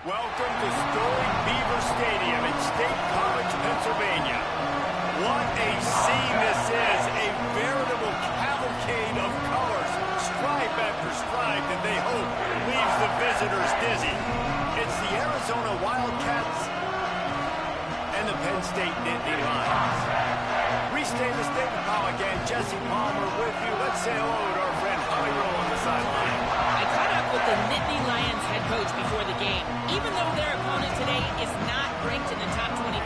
Welcome to storied Beaver Stadium in State College, Pennsylvania. What a scene this is, a veritable cavalcade of colors, stripe after stripe that they hope leaves the visitors dizzy. It's the Arizona Wildcats and the Penn State Nittany Lions. Restate the statement, Paul, again. Jesse Palmer with you. Let's say hello to our friend Holly Rowe on the sideline. I caught up with the Nittany Lions head coach before the game. Even though their opponent today is not ranked in the top 25,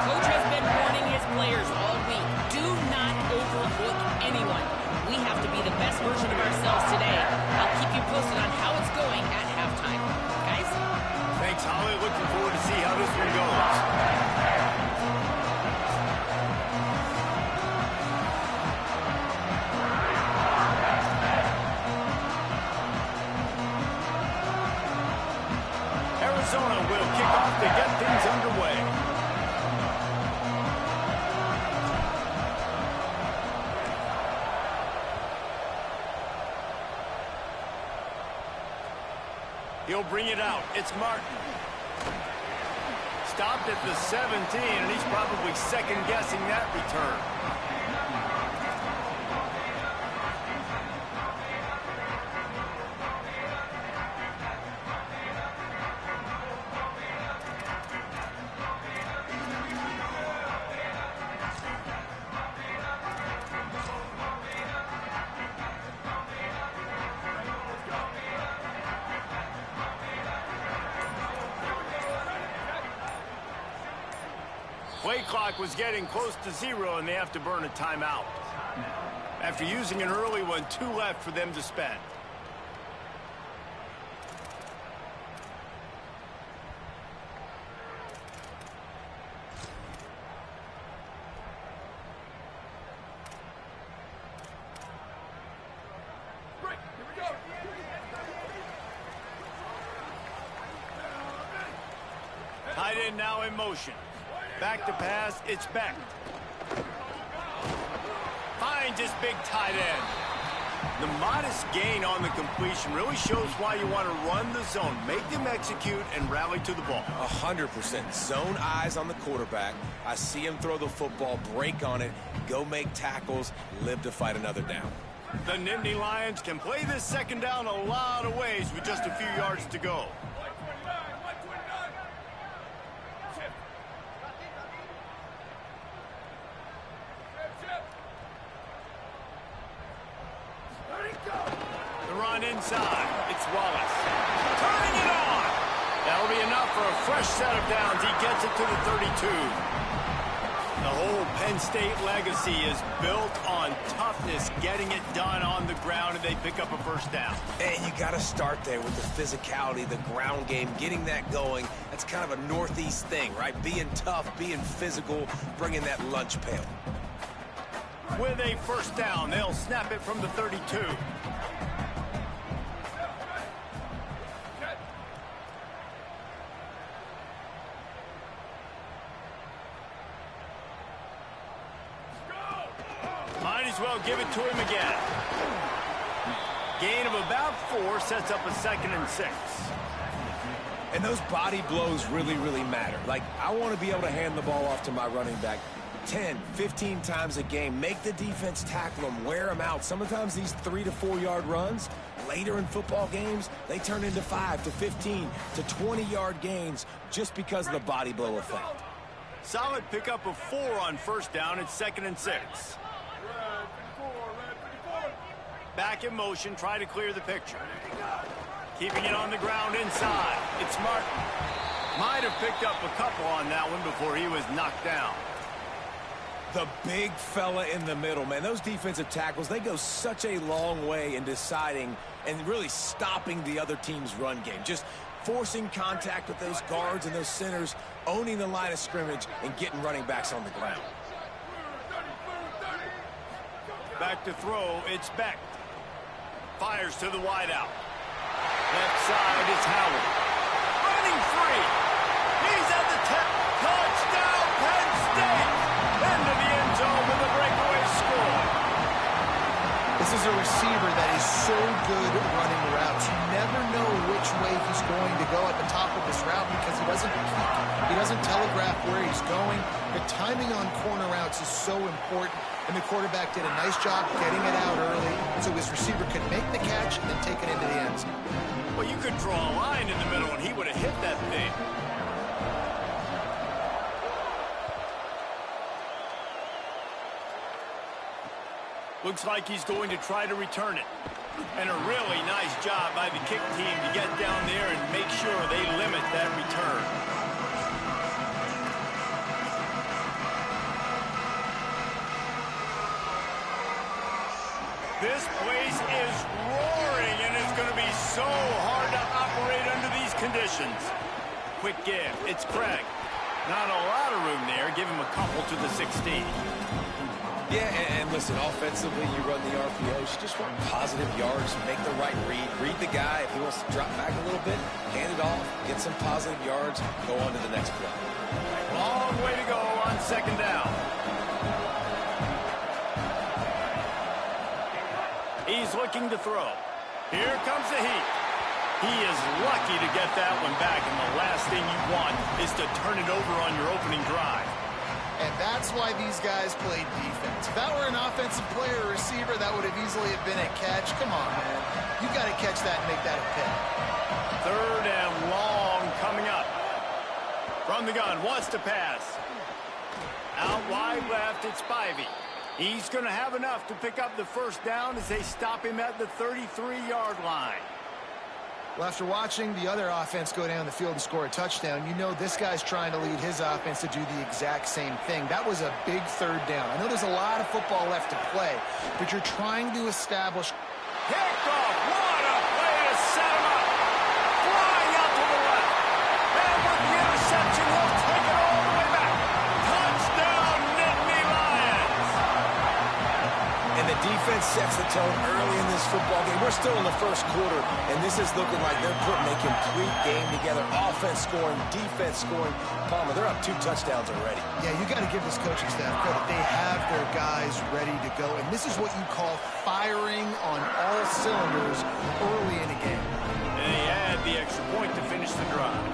coach has been warning his players all week. Do not overlook anyone. We have to be the best version of ourselves today. I'll keep you posted on how it's going at halftime. Guys? Thanks, Holly. Looking forward to see how this one goes. Arizona will kick off to get things underway. He'll bring it out. It's Martin. Stopped at the 17, and he's probably second-guessing that return. Play clock was getting close to 0, and they have to burn a timeout. After using an early one, 2 left for them to spend. Tight end now in motion. Back to pass, it's Beck. Finds his big tight end. The modest gain on the completion really shows why you want to run the zone. Make them execute and rally to the ball. 100%. Zone eyes on the quarterback. I see him throw the football, break on it, go make tackles, live to fight another down. The Nittany Lions can play this second down a lot of ways with just a few yards to go. Inside, it's Wallace. Turning it on! That'll be enough for a fresh set of downs. He gets it to the 32. The whole Penn State legacy is built on toughness, getting it done on the ground, and they pick up a first down. And you got to start there with the physicality, the ground game, getting that going. That's kind of a Northeast thing, right? Being tough, being physical, bringing that lunch pail. With a first down, they'll snap it from the 32. Might as well give it to him again. Gain of about 4 sets up a 2nd and 6. And those body blows really, really matter. Like, I want to be able to hand the ball off to my running back 10, 15 times a game. Make the defense tackle them, wear them out. Sometimes these 3 to 4 yard runs, later in football games, they turn into 5 to 15 to 20 yard gains just because of the body blow effect. Solid pickup of 4 on first down. It's 2nd and 6. Back in motion, try to clear the picture. Keeping it on the ground inside. It's Martin. Might have picked up a couple on that one before he was knocked down. The big fella in the middle, man. Those defensive tackles, they go such a long way in deciding and really stopping the other team's run game. Just forcing contact with those guards and those centers, owning the line of scrimmage, and getting running backs on the ground. Back to throw, it's Beck. Fires to the wideout. Left side is Howard. Running free. He's at the 10. Touchdown, Penn State. Into the end zone with a breakaway score. This is a receiver that is so good running routes. You never know which way he's going to go at the top of his route. doesn't peek. He doesn't telegraph where he's going. The timing on corner routes is so important, and the quarterback did a nice job getting it out early so his receiver could make the catch and then take it into the end zone. Well, you could draw a line in the middle, and he would have hit that thing. Looks like he's going to try to return it. And a really nice job by the kick team to get down there and make sure they limit that return. This place is roaring, and it's going to be so hard to operate under these conditions. Quick give. It's Craig. Not a lot of room there. Give him a couple to the 16. Yeah, and listen, offensively, you run the RPOs. You just want positive yards, make the right read the guy. If he wants to drop back a little bit, hand it off, get some positive yards, go on to the next play. Long way to go on second down. He's looking to throw. Here comes the heat. He is lucky to get that one back, and the last thing you want is to turn it over on your opening drive. And that's why these guys played defense. If that were an offensive player or receiver, that would have easily have been a catch. Come on, man. You got to catch that and make that a pick. Third and long coming up. From the gun, wants to pass. Out wide left, it's Spivey. He's going to have enough to pick up the first down as they stop him at the 33-yard line. Well, after watching the other offense go down the field and score a touchdown, you know this guy's trying to lead his offense to do the exact same thing. That was a big third down. I know there's a lot of football left to play, but you're trying to establish... Picked off. What a play to set him up. Flying out to the left. And with the interception, he'll take it all the way back. Touchdown, Nittany Lions. And the defense sets the tone early in this football game. We're still in the first quarter, and this is looking like they're putting a complete game together. Offense scoring, defense scoring. Palmer, they're up 2 touchdowns already. Yeah, you got to give this coaching staff credit. They have their guys ready to go, and this is what you call firing on all cylinders early in a game. And they add the extra point to finish the drive.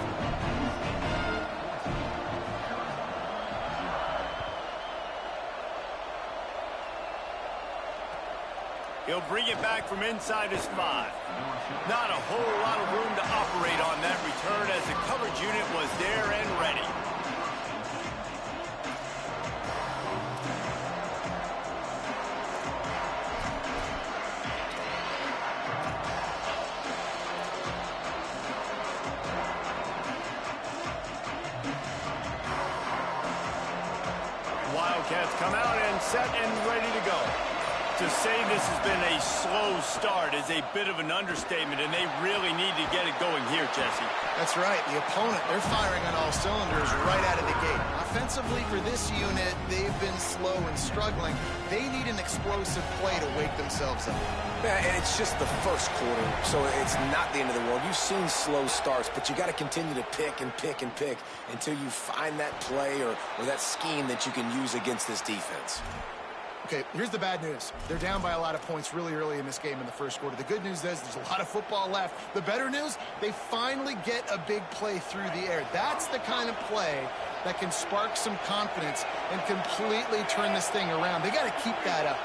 He'll bring it back from inside his 5. Not a whole lot of room to operate on that return as the coverage unit was there and ready. Wildcats come out and set and ready to go. To say this has been a slow start is a bit of an understatement, and they really need to get it going here, Jesse. That's right. The opponent, they're firing on all cylinders right out of the gate. Offensively for this unit, they've been slow and struggling. They need an explosive play to wake themselves up. Yeah, and it's just the first quarter, so it's not the end of the world. You've seen slow starts, but you got to continue to pick and pick and pick until you find that play or that scheme that you can use against this defense. Okay, here's the bad news. They're down by a lot of points really early in this game in the first quarter. The good news is there's a lot of football left. The better news, they finally get a big play through the air. That's the kind of play that can spark some confidence and completely turn this thing around. They got to keep that up.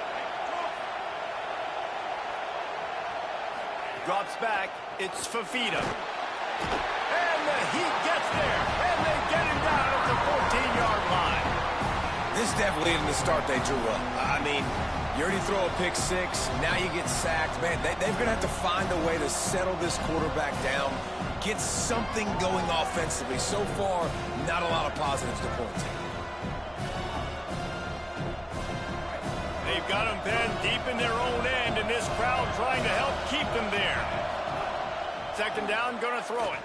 Drops back. It's Fafita. And the Heat gets there. And they get him down at the 14-yard line. This definitely isn't the start they drew up. I mean, you already throw a pick 6, now you get sacked. Man, they're going to have to find a way to settle this quarterback down, get something going offensively. So far, not a lot of positives to point to. They've got them pinned deep in their own end, and this crowd trying to help keep them there. Second down, going to throw it.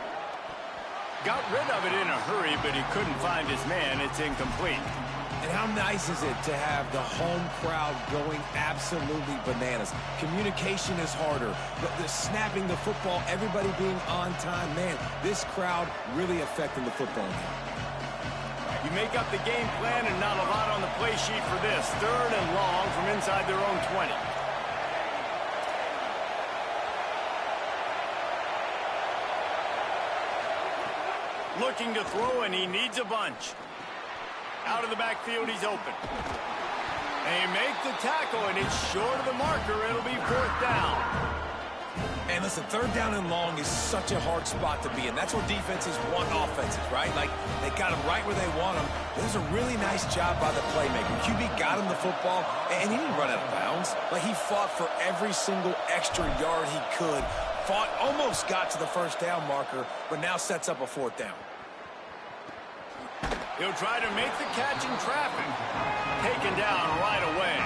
Got rid of it in a hurry, but he couldn't find his man. It's incomplete. And how nice is it to have the home crowd going absolutely bananas? Communication is harder. The snapping the football, everybody being on time. Man, this crowd really affecting the football game. You make up the game plan and not a lot on the play sheet for this. Third and long from inside their own 20. Looking to throw, and he needs a bunch. Out of the backfield, he's open. They make the tackle, and it's short of the marker. It'll be 4th down. And listen, 3rd down and long is such a hard spot to be in. That's where defenses want offenses, right? Like, they got them right where they want them. It was a really nice job by the playmaker. QB got him the football, and he didn't run out of bounds. Like, he fought for every single extra yard he could. Fought, almost got to the 1st down marker, but now sets up a 4th down. He'll try to make the catch in traffic. Taken down right away.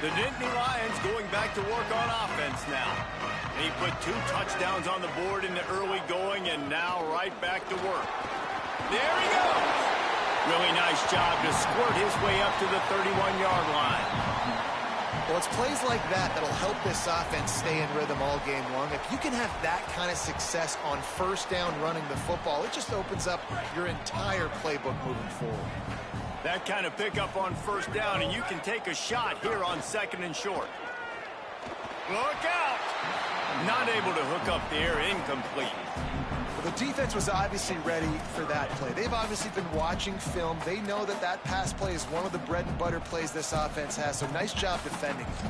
The Nittany Lions going back to work on offense now. He put 2 touchdowns on the board in the early going, and now right back to work. There he goes! Really nice job to squirt his way up to the 31-yard line. Well, it's plays like that that'll help this offense stay in rhythm all game long. If you can have that kind of success on 1st down running the football, it just opens up your entire playbook moving forward. That kind of pickup on 1st down, and you can take a shot here on 2nd and short. Look out! Not able to hook up the air, incomplete. Well, the defense was obviously ready for that play. They've obviously been watching film. They know that that pass play is one of the bread and butter plays this offense has, so nice job defending it.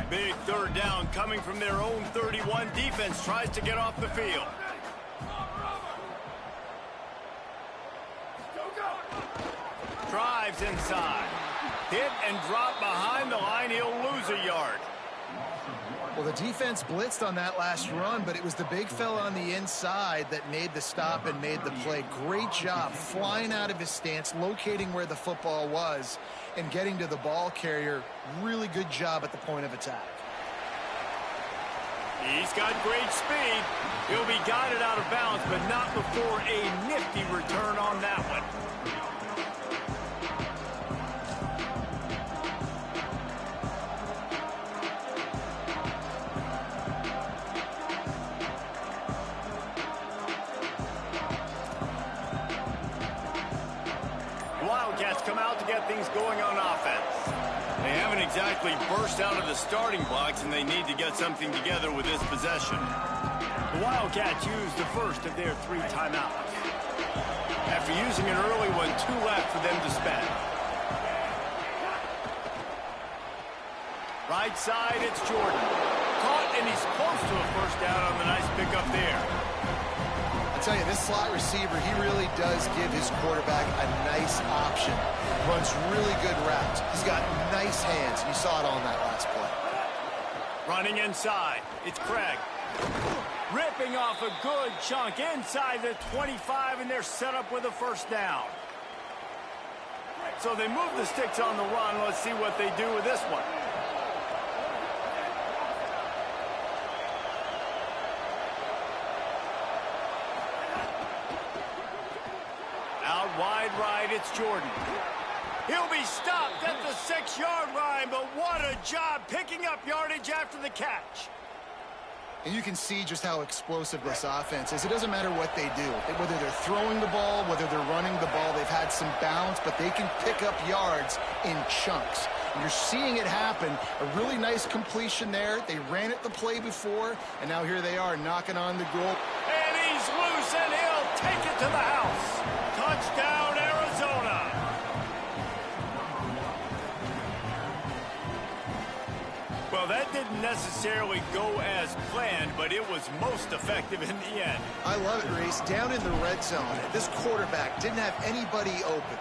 Big 3rd down coming from their own 31. Defense tries to get off the field. Drives inside. Hit and drop behind the line. He'll lose a yard. Well, the defense blitzed on that last run, but it was the big fella on the inside that made the stop and made the play. Great job flying out of his stance, locating where the football was, and getting to the ball carrier. Really good job at the point of attack. He's got great speed. He'll be guided out of bounds, but not before a nifty return on that one. Wildcats come out to get things going on offense. They haven't exactly burst out of the starting blocks, and they need to get something together with this possession. The Wildcats use the first of their 3 timeouts. After using an early one, 2 left for them to spend. Right side, it's Jordan. Caught, and he's close to a 1st down on the nice pickup there. I tell you, this slot receiver, he really does give his quarterback a nice option. Runs really good routes. He's got nice hands. You saw it on that last play. Running inside, it's Craig. Ripping off a good chunk inside the 25, and they're set up with a 1st down. So they move the sticks on the run. Let's see what they do with this one. Out wide right, it's Jordan. He'll be stopped at the 6-yard line, but what a job picking up yardage after the catch. And you can see just how explosive this offense is. It doesn't matter what they do. Whether they're throwing the ball, whether they're running the ball, they've had some bounce, but they can pick up yards in chunks. And you're seeing it happen. A really nice completion there. They ran it the play before, and now here they are knocking on the goal. And he's loose, and he'll take it to the house. Touchdown, Arizona. Well, that didn't necessarily go as planned, but it was most effective in the end. I love it, Reese. Down in the red zone, this quarterback didn't have anybody open.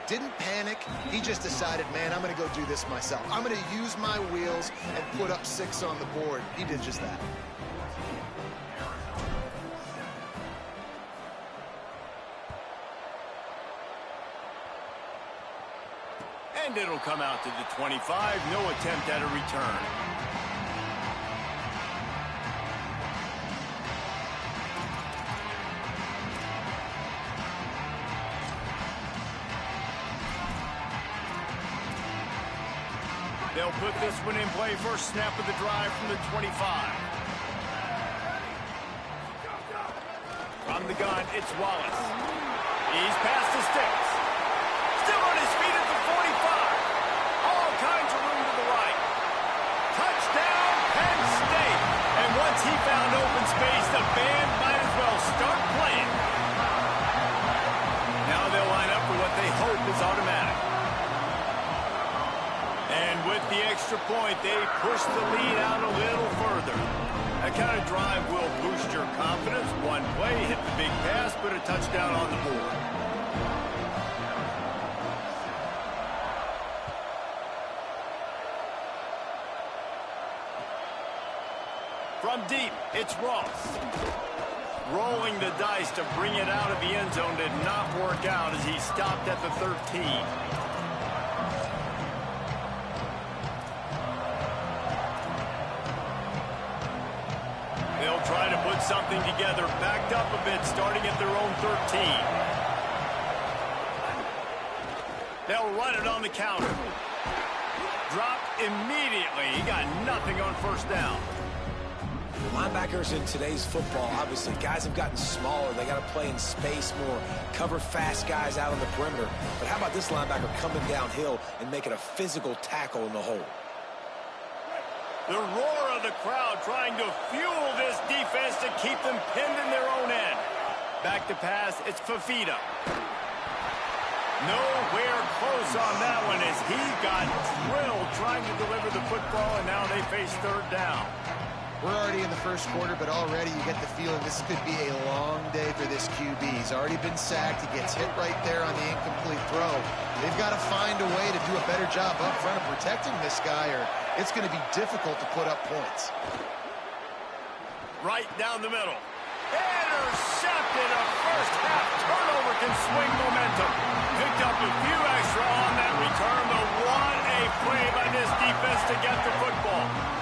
Didn't panic. He just decided, man, I'm going to go do this myself. I'm going to use my wheels and put up 6 on the board. He did just that. And it'll come out to the 25. No attempt at a return. They'll put this one in play. First snap of the drive from the 25. from the gun, it's Wallace. He's past the sticks. Still on his feet at the 45. All kinds of room to the right. Touchdown, Penn State. And once he found open space, the band might as well start playing. Now they'll line up for what they hope is automatic. And with the extra point, they push the lead out a little further. That kind of drive will boost your confidence. One play, hit the big pass, put a touchdown on the board. From deep, it's Ross. Rolling the dice to bring it out of the end zone did not work out as he stopped at the 13. They'll try to put something together, backed up a bit, starting at their own 13. They'll run it on the counter. Drop immediately. He got nothing on first down. Linebackers in today's football, obviously, guys have gotten smaller. They got to play in space more, cover fast guys out on the perimeter. But how about this linebacker coming downhill and making a physical tackle in the hole? The roar of the crowd trying to fuel this defense to keep them pinned in their own end. Back to pass, it's Fafita. Nowhere close on that one as he got drilled trying to deliver the football, and now they face third down. We're already in the first quarter, but already you get the feeling this could be a long day for this QB. He's already been sacked. He gets hit right there on the incomplete throw. They've got to find a way to do a better job up front of protecting this guy, or it's going to be difficult to put up points. Right down the middle. Intercepted. A first half turnover can swing momentum. Picked up a few extra on that return, but what a play by this defense to get the football.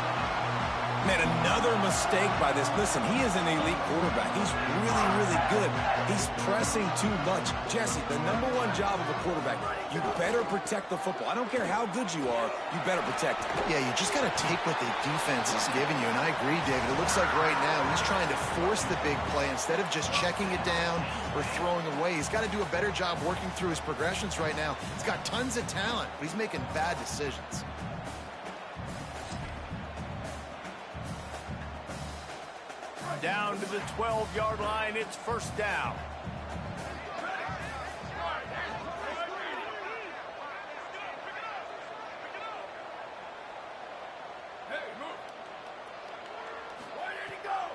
Man, another mistake by this. Listen, he is an elite quarterback. He's really, really good. He's pressing too much. Jesse, the #1 job of a quarterback, you better protect the football. I don't care how good you are, you better protect it. Yeah, you just got to take what the defense is giving you, and I agree, David. It looks like right now he's trying to force the big play instead of just checking it down or throwing away. He's got to do a better job working through his progressions right now. He's got tons of talent, but he's making bad decisions. Down to the 12-yard line, it's first down.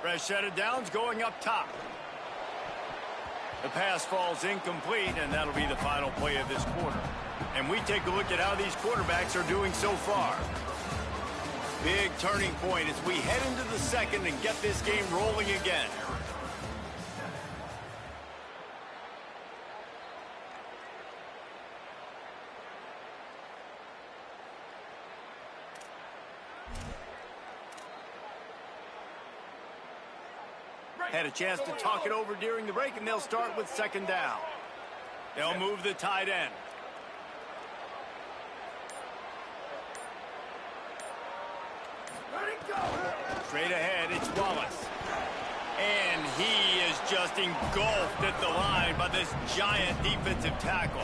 Fresh set of downs going up top. The pass falls incomplete, and that'll be the final play of this quarter. And we take a look at how these quarterbacks are doing so far. Big turning point as we head into the second and get this game rolling again. Had a chance to talk it over during the break, and they'll start with second down. They'll move the tight end. Straight ahead, it's Wallace. And he is just engulfed at the line by this giant defensive tackle.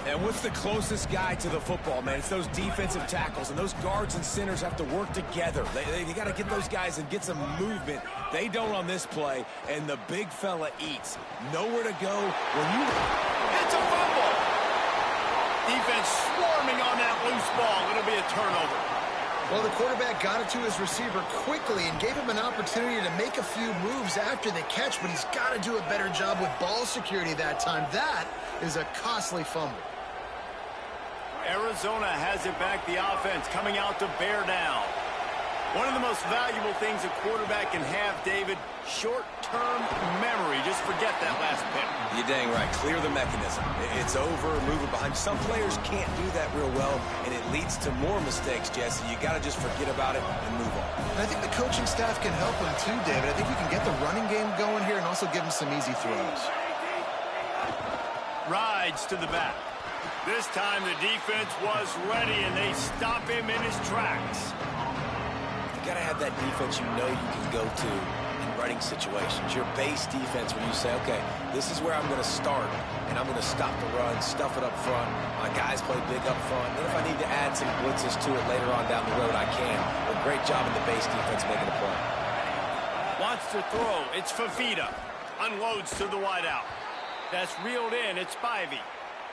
And what's the closest guy to the football, man? It's those defensive tackles, and those guards and centers have to work together. They got to get those guys and get some movement. They don't on this play, and the big fella eats. Nowhere to go. It's a fumble. Defense swarming on that loose ball. It'll be a turnover. Well, the quarterback got it to his receiver quickly and gave him an opportunity to make a few moves after the catch, but he's got to do a better job with ball security that time. That is a costly fumble. Arizona has it back, the offense coming out to bear down. One of the most valuable things a quarterback can have, David, short-term memory. Just forget that last pick. You're dang right. Clear the mechanism. It's over, move it behind. Some players can't do that real well, and it leads to more mistakes, Jesse. You got to just forget about it and move on. And I think the coaching staff can help him too, David. I think you can get the running game going here and also give him some easy throws. Rides to the back. This time the defense was ready, and they stop him in his tracks. You got to have that defense you know you can go to and ready running situations, your base defense, when you say, okay, this is where I'm going to start, and I'm going to stop the run, stuff it up front. My guys play big up front. Then if I need to add some blitzes to it later on down the road, I can. But great job in the base defense making a play. Wants to throw. It's Fafita. Unloads to the wideout. That's reeled in. It's Spivey.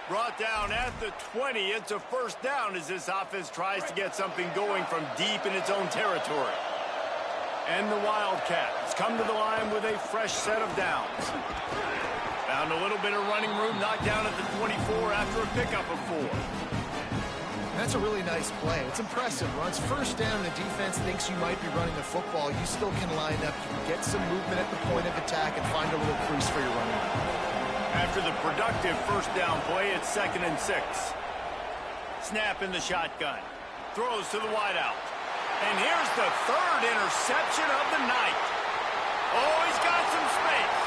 Brought down at the 20. It's a first down as this offense tries to get something going from deep in its own territory. And the Wildcats come to the line with a fresh set of downs. Found a little bit of running room, knocked down at the 24 after a pickup of 4. That's a really nice play. It's impressive. Runs first down, and the defense thinks you might be running the football. You still can line up. You can get some movement at the point of attack and find a little crease for your running back. After the productive first down play, it's 2nd and 6. Snap in the shotgun. Throws to the wideout. And here's the 3rd interception of the night. Oh, he's got some space.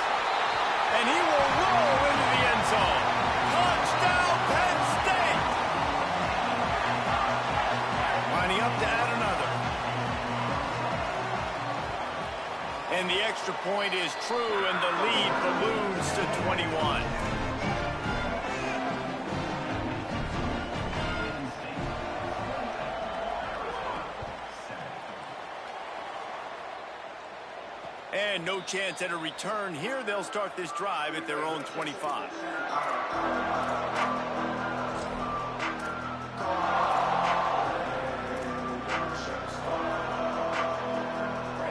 And he will roll into the end zone. Touchdown, Penn State! Lining up to add another. And the extra point is true, and the lead balloons to 21. And no chance at a return here. They'll start this drive at their own 25.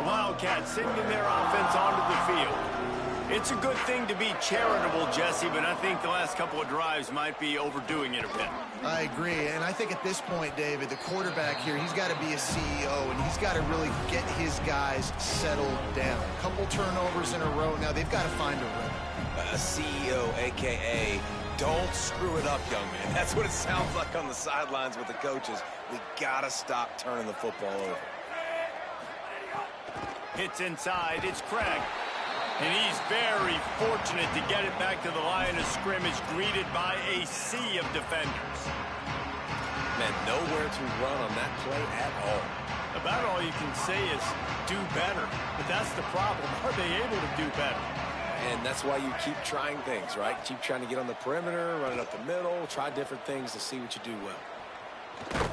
Wildcats sending their offense onto the field. It's a good thing to be charitable, Jesse, but I think the last couple of drives might be overdoing it a bit. I agree, and I think at this point, David, the quarterback here, he's got to be a CEO, and he's got to really get his guys settled down. A couple turnovers in a row. Now they've got to find a rhythm. A CEO, a.k.a. don't screw it up, young man. That's what it sounds like on the sidelines with the coaches. We got to stop turning the football over. Hits inside. It's Craig. And he's very fortunate to get it back to the line of scrimmage, greeted by a sea of defenders. Man, nowhere to run on that play at all. About all you can say is do better. But that's the problem. Are they able to do better? And that's why you keep trying things, right? Keep trying to get on the perimeter, run it up the middle, try different things to see what you do well.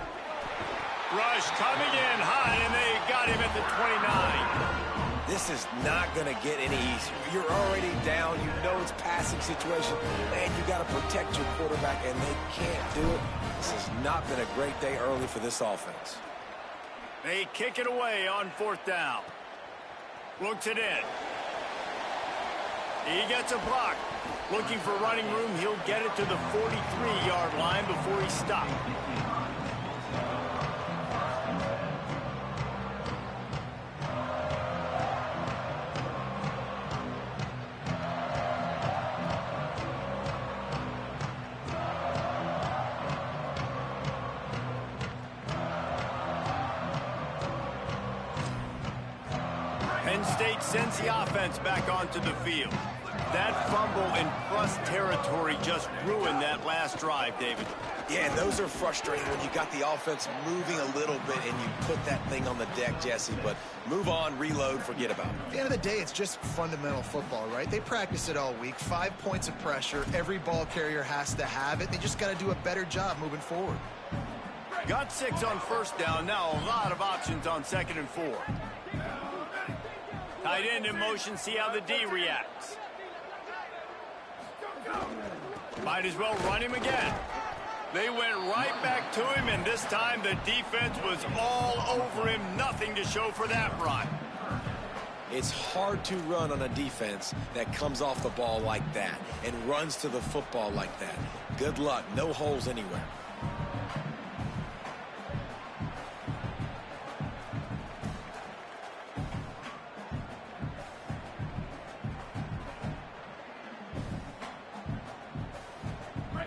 Rush coming in hot, and they got him at the 29. This is not going to get any easier. You're already down. You know it's passing situation. And you got to protect your quarterback, and they can't do it. This has not been a great day early for this offense. They kick it away on 4th down. Looks it in. He gets a block. Looking for running room. He'll get it to the 43-yard line before he's stopped. Penn State sends the offense back onto the field. That fumble in plus territory just ruined that last drive, David. Yeah, those are frustrating when you got the offense moving a little bit and you put that thing on the deck, Jesse. But move on, reload, forget about it. At the end of the day, it's just fundamental football, right? They practice it all week. 5 points of pressure. Every ball carrier has to have it. They just got to do a better job moving forward. Got 6 on 1st down. Now a lot of options on 2nd and 4. Tight end in motion, see how the D reacts. Might as well run him again. They went right back to him, and this time the defense was all over him. Nothing to show for that run. It's hard to run on a defense that comes off the ball like that and runs to the football like that. Good luck. No holes anywhere.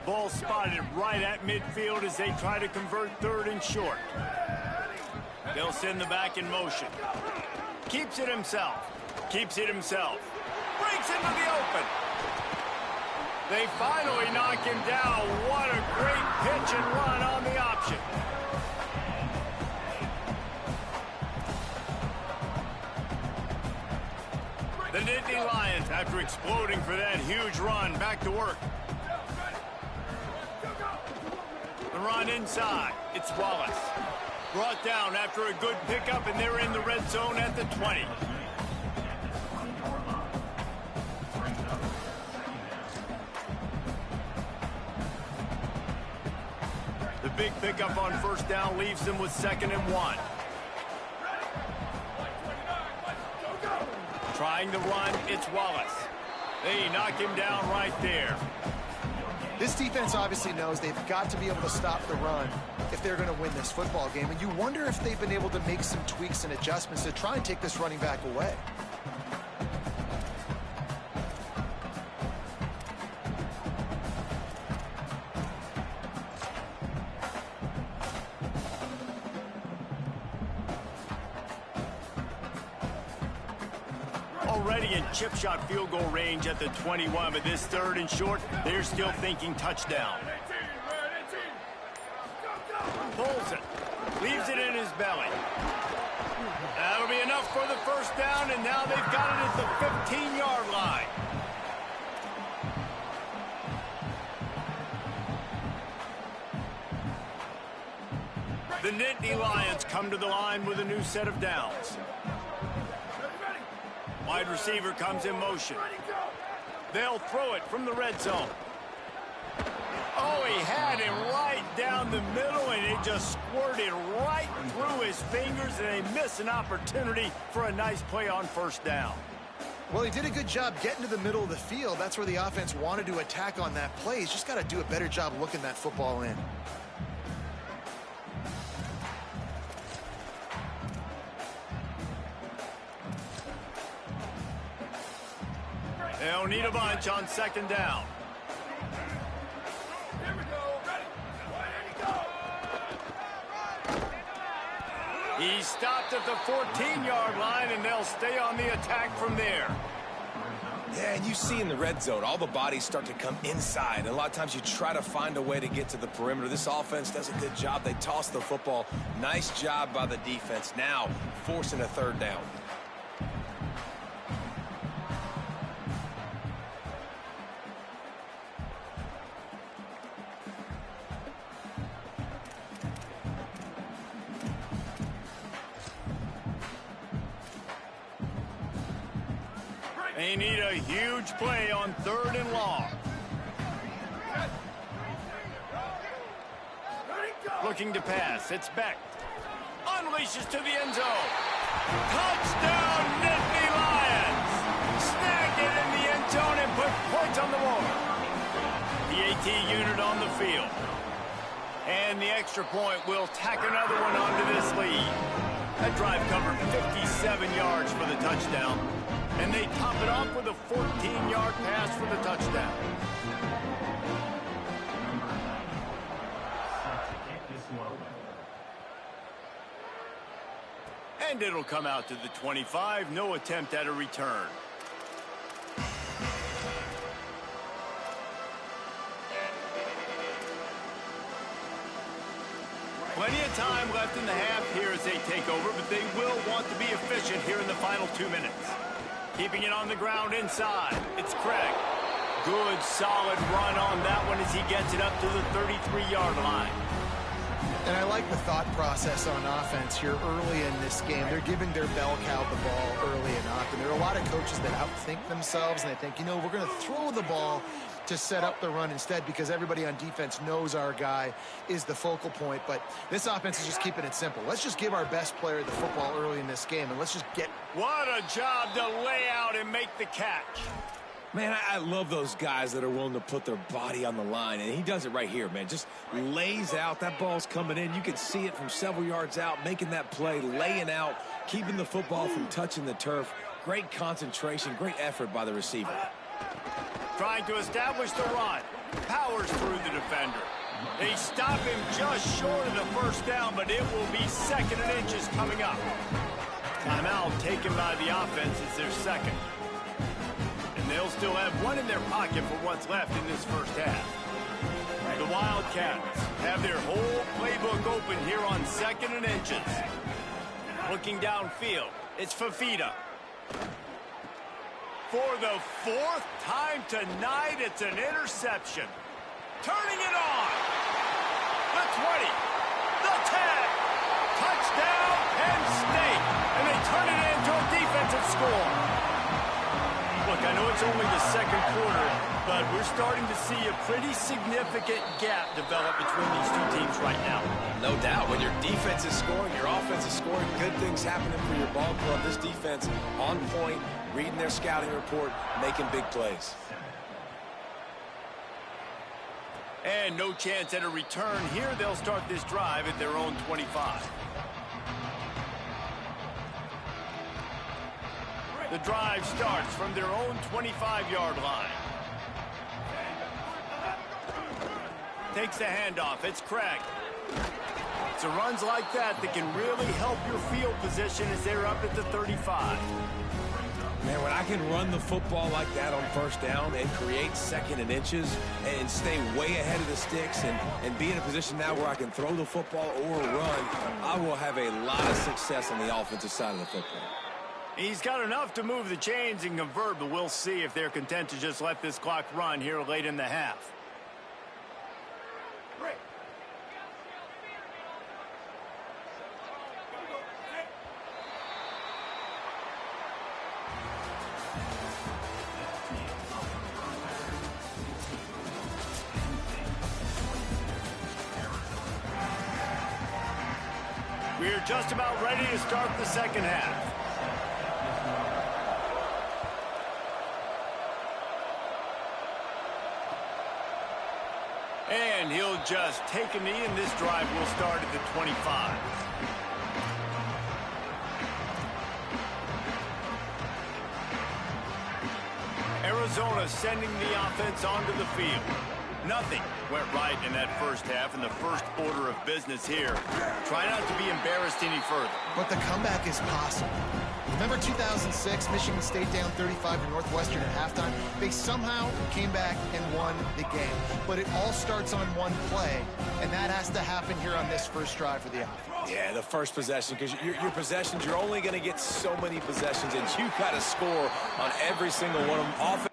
Ball spotted right at midfield as they try to convert 3rd and short. They'll send the back in motion. Keeps it himself. Keeps it himself. Breaks into the open. They finally knock him down. What a great pitch and run on the option. The Nittany Lions, after exploding for that huge run, back to work. The run inside. It's Wallace. Brought down after a good pickup, and they're in the red zone at the 20. The big pickup on first down leaves them with 2nd and 1. Trying to run, it's Wallace. They knock him down right there. This defense obviously knows they've got to be able to stop the run if they're going to win this football game. And you wonder if they've been able to make some tweaks and adjustments to try and take this running back away. Already in chip shot field goal range at the 21, but this 3rd and short, they're still thinking touchdown. Pulls it, leaves it in his belly. That'll be enough for the first down, and now they've got it at the 15-yard line. The Nittany Lions come to the line with a new set of downs. Wide receiver comes in motion. They'll throw it from the red zone. Oh, he had him right down the middle, and it just squirted right through his fingers, and they miss an opportunity for a nice play on first down. Well, he did a good job getting to the middle of the field. That's where the offense wanted to attack on that play. He's just got to do a better job looking that football in. They'll need a bunch on 2nd down. Here we go. Ready. He stopped at the 14-yard line, and they'll stay on the attack from there. Yeah, and you see in the red zone, all the bodies start to come inside. And a lot of times you try to find a way to get to the perimeter. This offense does a good job. They toss the football. Nice job by the defense. Now forcing a 3rd down. They need a huge play on 3rd and long. Looking to pass. It's Beck. Unleashes to the end zone. Touchdown, Nittany Lions! Snag it in the end zone and put points on the board. The AT unit on the field. And the extra point will tack another one onto this lead. That drive covered 57 yards for the touchdown. And they top it off with a 14-yard pass for the touchdown. And it'll come out to the 25. No attempt at a return. Plenty of time left in the half here as they take over, but they will want to be efficient here in the final 2 minutes. Keeping it on the ground inside. It's Craig. Good, solid run on that one as he gets it up to the 33-yard line. And I like the thought process on offense here early in this game. They're giving their bell cow the ball early enough. And there are a lot of coaches that outthink themselves, and they think, you know, we're going to throw the ball to set up the run instead because everybody on defense knows our guy is the focal point. But this offense is just keeping it simple. Let's just give our best player the football early in this game, and let's just get... What a job to lay out and make the catch. Man, I love those guys that are willing to put their body on the line, and he does it right here, man. Just lays out. That ball's coming in. You can see it from several yards out, making that play, laying out, keeping the football from touching the turf. Great concentration, great effort by the receiver. Trying to establish the run. Powers through the defender. They stop him just short of the first down, but it will be 2nd and inches coming up. Timeout taken by the offense as their second. And they'll still have one in their pocket for what's left in this first half. The Wildcats have their whole playbook open here on 2nd and inches. Looking downfield, it's Fafita. For the fourth time tonight, it's an interception. Turning it on. The 20. The 10. Touchdown, Penn State. And they turn it into a defensive score. Look, I know it's only the second quarter, but we're starting to see a pretty significant gap develop between these two teams right now. No doubt. When your defense is scoring, your offense is scoring, good things happening for your ball club. This defense on point, reading their scouting report, making big plays. And no chance at a return here. They'll start this drive at their own 25. The drive starts from their own 25-yard line. Takes the handoff. It's Craig. It's runs like that that can really help your field position as they're up at the 35. Man, when I can run the football like that on first down and create second and inches and stay way ahead of the sticks and be in a position now where I can throw the football or run, I will have a lot of success on the offensive side of the football. He's got enough to move the chains and convert, but we'll see if they're content to just let this clock run here late in the half. We're just about ready to start the second half. And he'll just take a knee, and this drive will start at the 25. Arizona sending the offense onto the field. Nothing went right in that first half, and the first order of business here. Try not to be embarrassed any further. But the comeback is possible. Remember 2006, Michigan State down 35 to Northwestern at halftime? They somehow came back and won the game. But it all starts on one play, and that has to happen here on this first drive for the offense. Yeah, the first possession, because your possessions, you're only going to get so many possessions, and you got to score on every single one of them.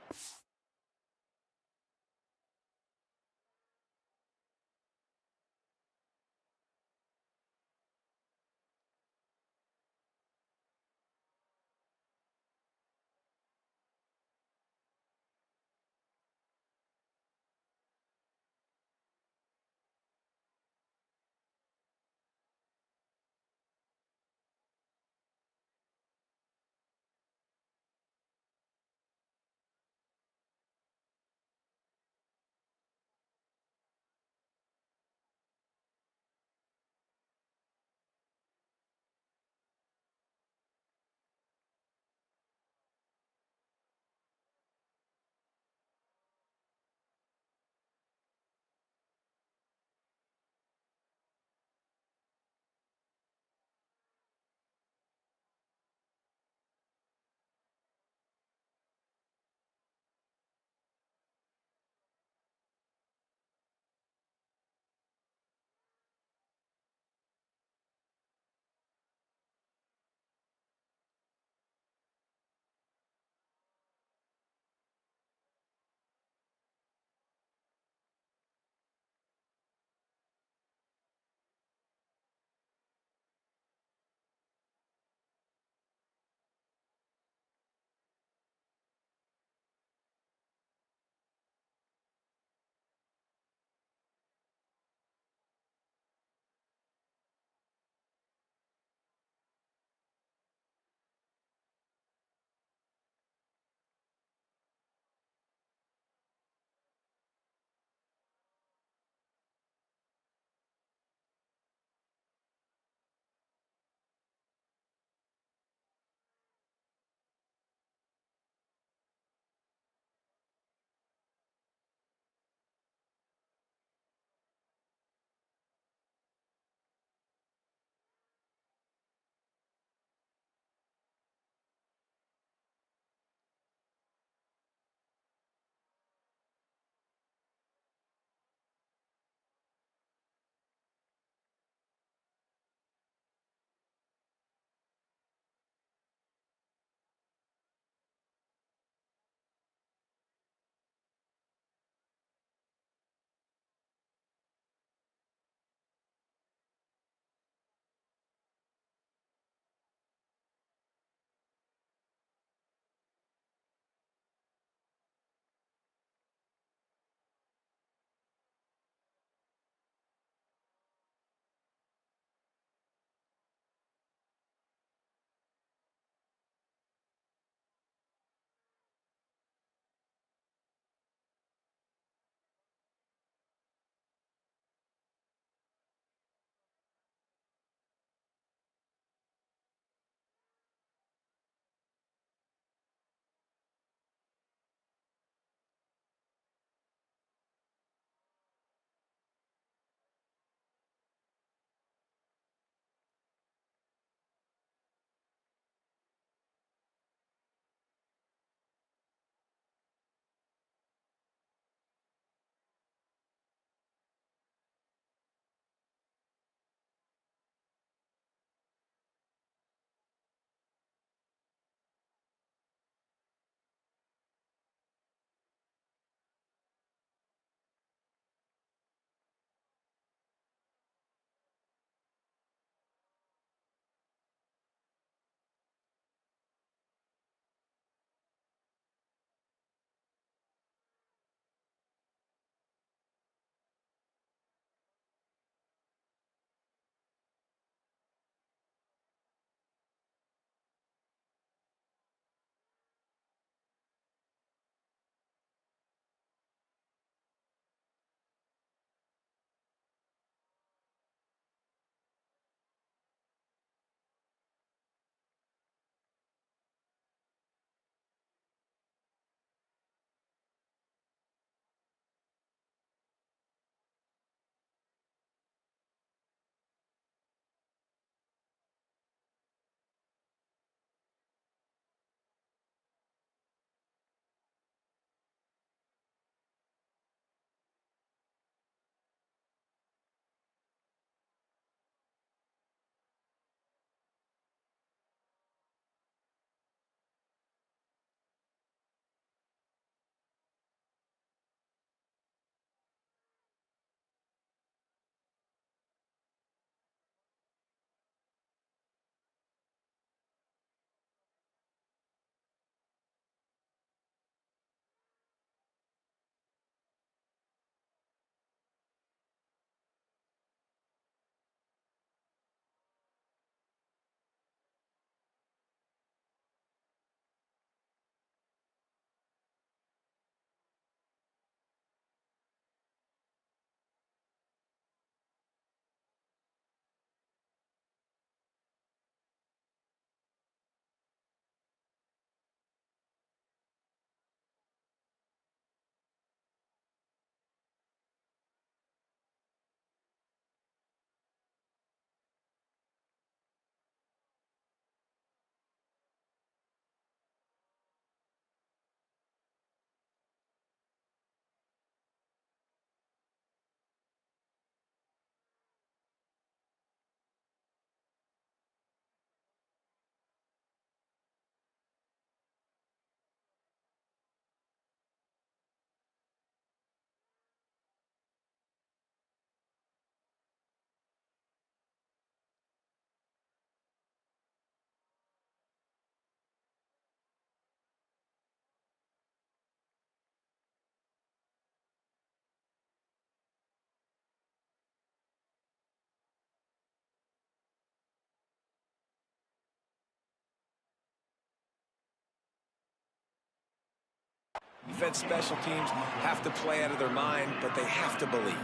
Defense, special teams have to play out of their mind, but they have to believe.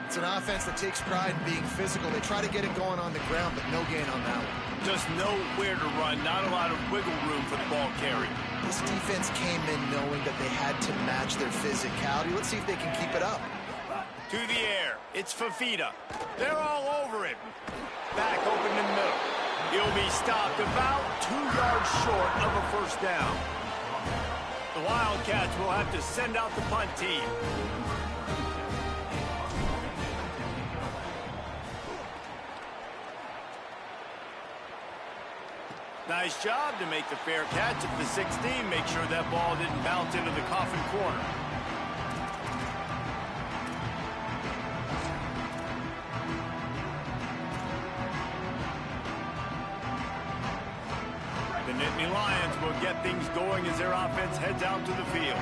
It's an offense that takes pride in being physical. They try to get it going on the ground, but no gain on that one. Just nowhere to run, not a lot of wiggle room for the ball carry. This defense came in knowing that they had to match their physicality. Let's see if they can keep it up. To the air, it's Fafita. They're all over him. Back open in the middle. He'll be stopped about 2 yards short of a first down. The Wildcats will have to send out the punt team. Nice job to make the fair catch at the 16. Make sure that ball didn't bounce into the coffin corner. The Nittany Lions will get things going as their offense heads out to the field.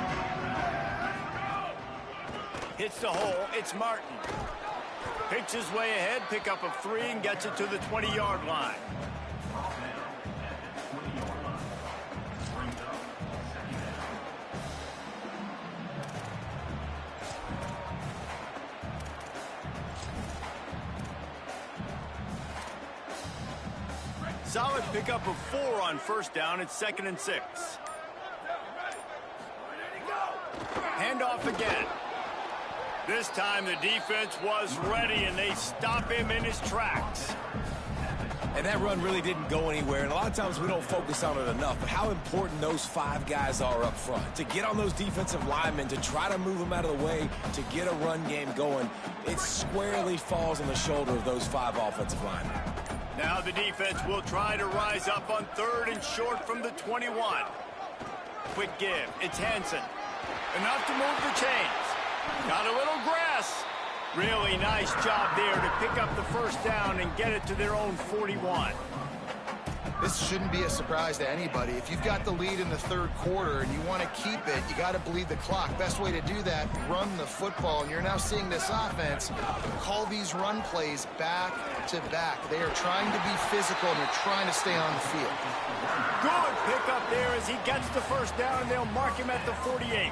Hits the hole. It's Martin. Picks his way ahead, pick up a 3, and gets it to the 20-yard line. Solid pickup of 4 on first down. It's 2nd and 6. Handoff again. This time the defense was ready, and they stop him in his tracks. And that run really didn't go anywhere, and a lot of times we don't focus on it enough, but how important those 5 guys are up front. To get on those defensive linemen, to try to move them out of the way, to get a run game going, it squarely falls on the shoulder of those 5 offensive linemen. Now the defense will try to rise up on 3rd and short from the 21. Quick give. It's Hansen. Enough to move the chains. Got a little grass. Really nice job there to pick up the first down and get it to their own 41. This shouldn't be a surprise to anybody. If you've got the lead in the 3rd quarter and you want to keep it, you got to bleed the clock. Best way to do that, run the football. And you're now seeing this offense call these run plays back to back. They are trying to be physical, and they're trying to stay on the field. Good pickup there as he gets the first down, and they'll mark him at the 48.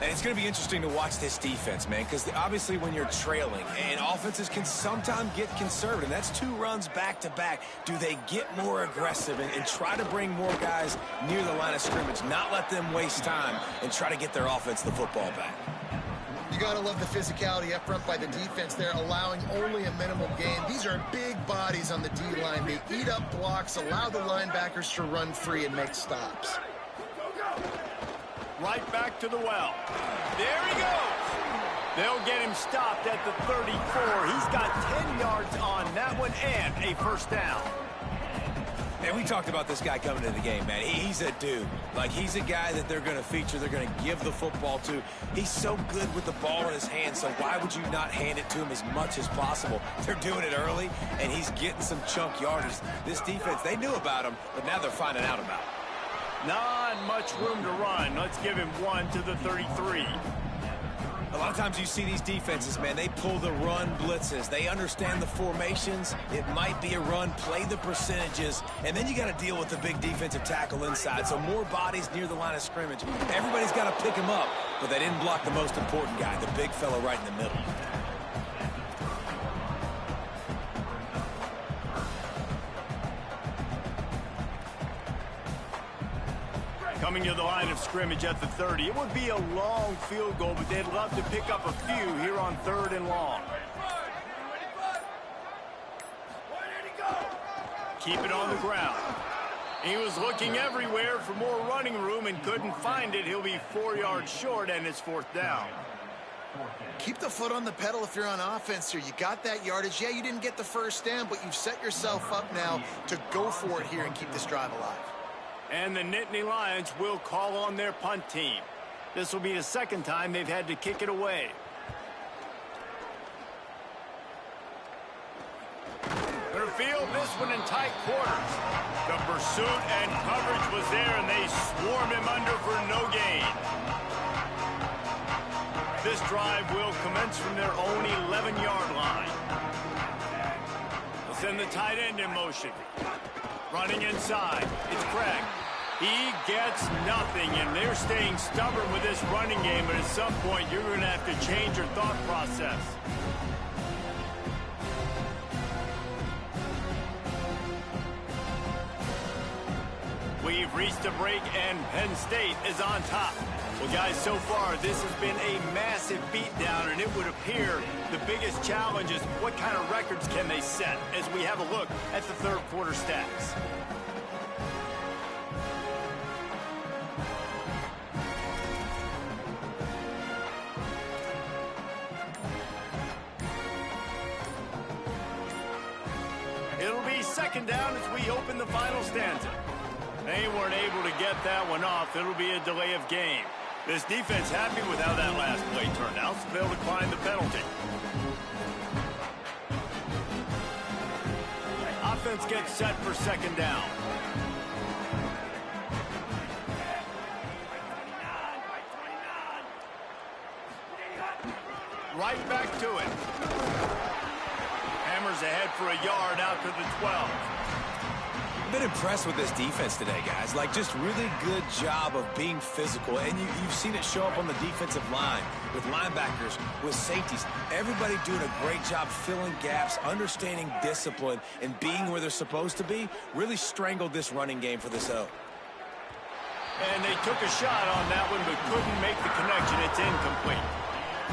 And it's going to be interesting to watch this defense, man, because obviously when you're trailing, and offenses can sometimes get conservative. That's 2 runs back-to-back. Do they get more aggressive and try to bring more guys near the line of scrimmage, not let them waste time, and try to get their offense the football back? You got to love the physicality up front by the defense there, allowing only a minimal gain. These are big bodies on the D-line. They eat up blocks, allow the linebackers to run free and make stops. Right back to the well. There he goes. They'll get him stopped at the 34. He's got 10 yards on that one and a first down. And we talked about this guy coming into the game, man. He's a dude. Like, he's a guy that they're going to feature, they're going to give the football to. He's so good with the ball in his hand, so why would you not hand it to him as much as possible? They're doing it early, and he's getting some chunk yardage. This defense, they knew about him, but now they're finding out about him. Not much room to run. Let's give him 1 to the 33. A lot of times you see these defenses, man, they pull the run blitzes. They understand the formations. It might be a run, play the percentages, and then you got to deal with the big defensive tackle inside. So more bodies near the line of scrimmage. Everybody's got to pick him up, but they didn't block the most important guy, the big fella right in the middle. Coming to the line of scrimmage at the 30. It would be a long field goal, but they'd love to pick up a few here on 3rd and long. Keep it on the ground. He was looking everywhere for more running room and couldn't find it. He'll be 4 yards short, and it's 4th down. Keep the foot on the pedal if you're on offense here. You got that yardage. Yeah, you didn't get the first down, but you've set yourself up now to go for it here and keep this drive alive. And the Nittany Lions will call on their punt team. This will be the 2nd time they've had to kick it away. They're field this one in tight quarters. The pursuit and coverage was there, and they swarm him under for no gain. This drive will commence from their own 11-yard line. They'll send the tight end in motion. Running inside, it's Craig. He gets nothing, and they're staying stubborn with this running game, but at some point, you're going to have to change your thought process. We've reached a break, and Penn State is on top. Well, guys, so far, this has been a massive beatdown, and it would appear the biggest challenge is what kind of records can they set as we have a look at the third quarter stats. It'll be second down as we open the final stanza. They weren't able to get that one off. It'll be a delay of game. This defense happy with how that last play turned out, so they'll decline the penalty. Offense gets set for second down. Right back to it. Hammers ahead for a yard out to the 12. I've been impressed with this defense today, guys. Like, just really good job of being physical. And you've seen it show up on the defensive line with linebackers, with safeties. Everybody doing a great job filling gaps, understanding discipline, and being where they're supposed to be. Really strangled this running game for this O. And they took a shot on that one, but couldn't make the connection. It's incomplete.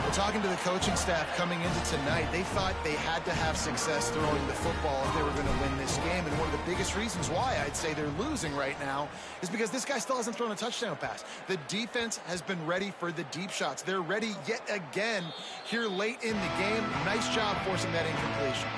Well, talking to the coaching staff coming into tonight, they thought they had to have success throwing the football if they were going to win this game. And one of the biggest reasons why I'd say they're losing right now is because this guy still hasn't thrown a touchdown pass. The defense has been ready for the deep shots. They're ready yet again here late in the game. Nice job forcing that incompletion.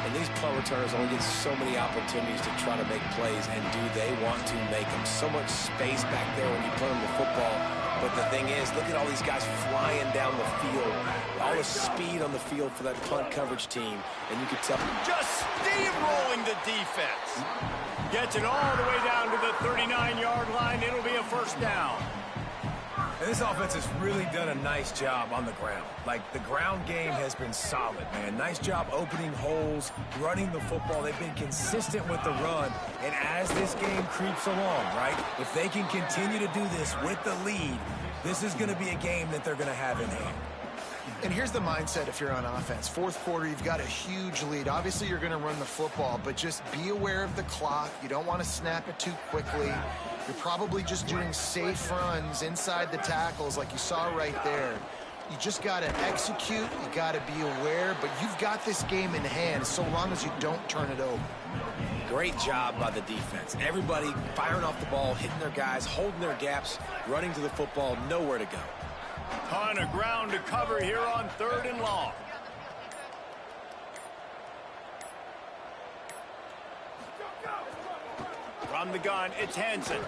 And these punt returners only get so many opportunities to try to make plays, and do they want to make them? So much space back there when you put them the football. But the thing is, look at all these guys flying down the field. All the speed on the field for that punt coverage team. And you can tell. Just steamrolling the defense. Gets it all the way down to the 39-yard line. It'll be a first down. And this offense has really done a nice job on the ground. Like, the ground game has been solid, man. Nice job opening holes, running the football. They've been consistent with the run. And as this game creeps along, right, if they can continue to do this with the lead, this is going to be a game that they're going to have in hand. And here's the mindset if you're on offense. Fourth quarter, you've got a huge lead. Obviously, you're going to run the football, but just be aware of the clock. You don't want to snap it too quickly. You're probably just doing safe runs inside the tackles like you saw right there. You just got to execute. You got to be aware, but you've got this game in hand so long as you don't turn it over. Great job by the defense. Everybody firing off the ball, hitting their guys, holding their gaps, running to the football, nowhere to go. Ton of ground to cover here on 3rd and long. From the gun, it's Hansen.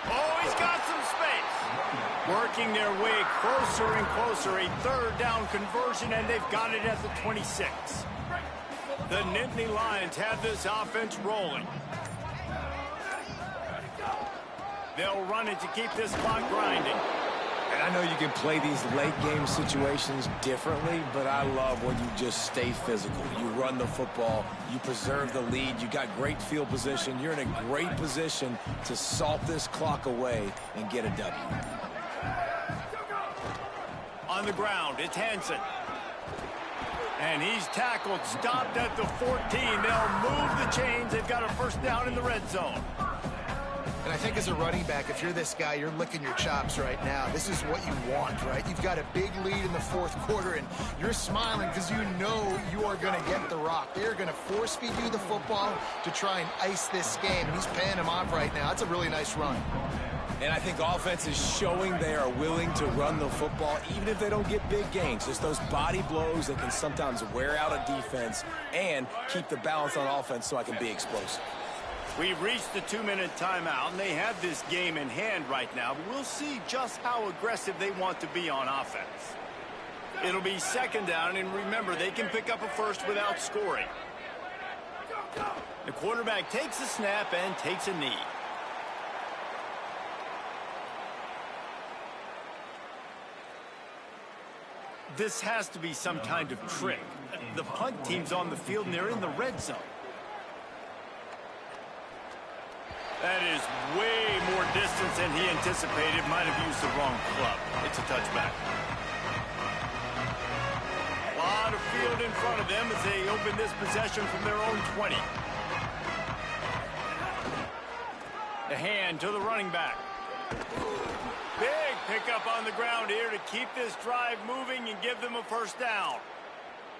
Oh, he's got some space. Working their way closer and closer. A 3rd down conversion, and they've got it at the 26. The Nittany Lions have this offense rolling. They'll run it to keep this clock grinding. And I know you can play these late game situations differently, but I love when you just stay physical. You run the football, you preserve the lead, you got great field position, you're in a great position to salt this clock away and get a W. On the ground, it's Hansen. And he's tackled, stopped at the 14. They'll move the chains. They've got a first down in the red zone. And I think as a running back, if you're this guy, you're licking your chops right now. This is what you want, right? You've got a big lead in the 4th quarter, and you're smiling because you know you are going to get the rock. They're going to force feed you the football to try and ice this game, and he's paying him off right now. That's a really nice run. And I think offense is showing they are willing to run the football, even if they don't get big gains. Just those body blows that can sometimes wear out a defense and keep the balance on offense so I can be explosive. We've reached the 2-minute timeout, and they have this game in hand right now. But we'll see just how aggressive they want to be on offense. It'll be second down, and remember, they can pick up a first without scoring. The quarterback takes a snap and takes a knee. This has to be some kind of trick. The punt team's on the field, and they're in the red zone. That is way more distance than he anticipated. Might have used the wrong club. It's a touchback. A lot of field in front of them as they open this possession from their own 20. The hand to the running back. Big pickup on the ground here to keep this drive moving and give them a first down.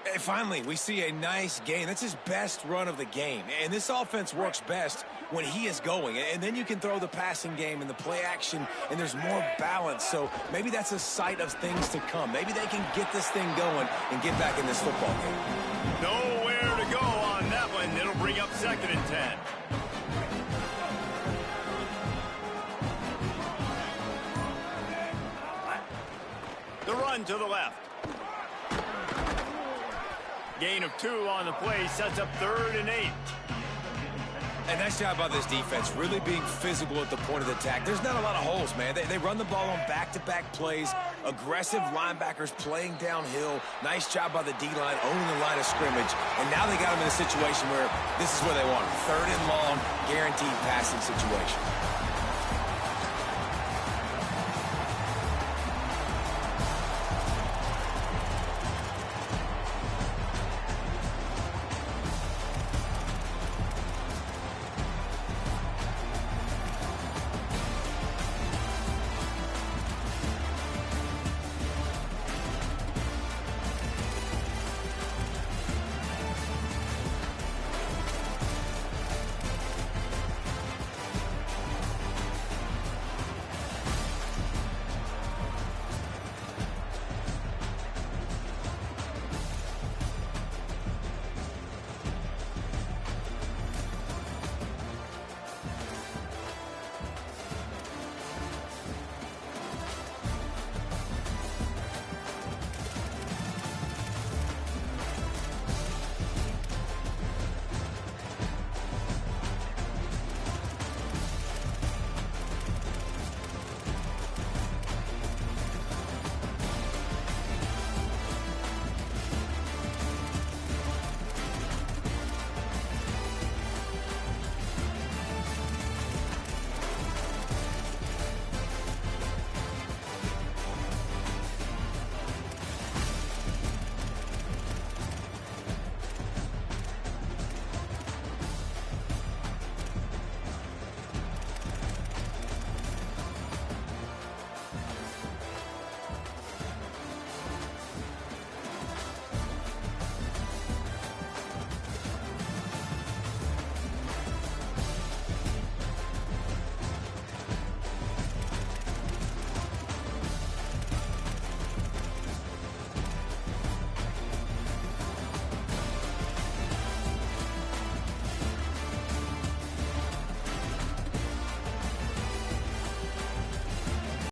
Hey, finally, we see a nice gain. That's his best run of the game. And this offense works best when he is going. And then you can throw the passing game and the play action, and there's more balance. So maybe that's a sight of things to come. Maybe they can get this thing going and get back in this football game. Nowhere to go on that one. It'll bring up 2nd and 10. The run to the left. Gain of 2 on the play sets up 3rd and 8. And nice job by this defense, really being physical at the point of the attack. There's not a lot of holes, man. They run the ball on back-to-back plays, aggressive linebackers playing downhill. Nice job by the D-line owning the line of scrimmage. And now they got them in a situation where this is where they want them. 3rd and long, guaranteed passing situation.